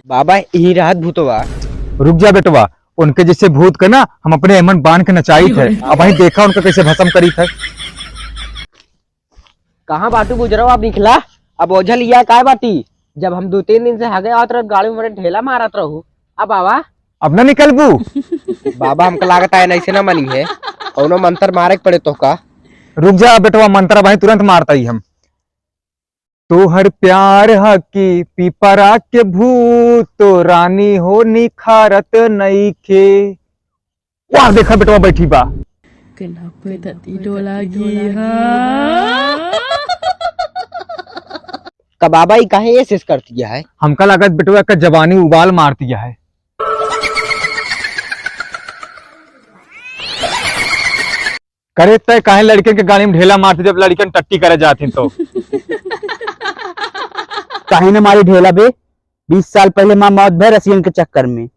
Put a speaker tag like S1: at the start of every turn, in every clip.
S1: बाबा यही राहत भूतवा।
S2: रुक जा बेटवा, उनके जैसे भूत के ना हम अपने एमन बांध के नचाई थे। अब वही देखा उनका कैसे भस्म करी थे।
S1: कहाँ बाटू गुजरो अब निकला। अब ओझल लिया काय बाटी। जब हम 2-3 दिन से हगे आवत रह गाड़ी में ढेला मारत रहू। अब बाबा
S2: अब ना निकलबू।
S1: बाबा हमको लागत है ऐसे ना मनी है कौनो मंत्र मारे के पड़े तो का।
S2: रुक जा बेटवा, मंत्रा भाई तुरंत मारता ही हम। तोहर प्यार हकी पीपरा के भूत तो रानी हो निखारत नईखे। वाह देखा बेटवा बैठी बा।
S1: का बाबा ही काहे ये शेष कर दिया है।
S2: हमका लागत बेटवा का जवानी उबाल मार दिया है। करे तय काहे लड़के के गाड़ी में ढेला मारती जब लड़कन टट्टी करे जाती तो।
S3: काहे ने मारी ढेला बे। 20 साल पहले माँ मौत भय रसियन के चक्कर में।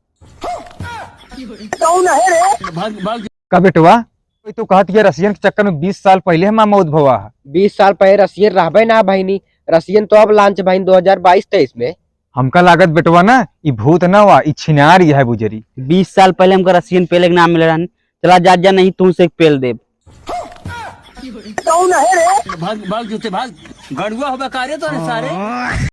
S2: का बेटवा तो कहती है रसियन के चक्कर में 20 साल पहले माँ मौत भवा है।
S1: 20 साल पहले रसियन रहबे ना भाईनी। रसियन तो अब लॉन्च भाई 2022-23 में।
S2: हमका लागत बेटवा ना ई भूत ना हुआ ई छिनार है बुजरी।
S3: 20 साल पहले हमका रसियन पेले के नाम मिल रहा। चला जा नहीं तू से पेल दे।
S4: भाग भाग जूते भाग गड़ुआ हो बकारे तो सारे।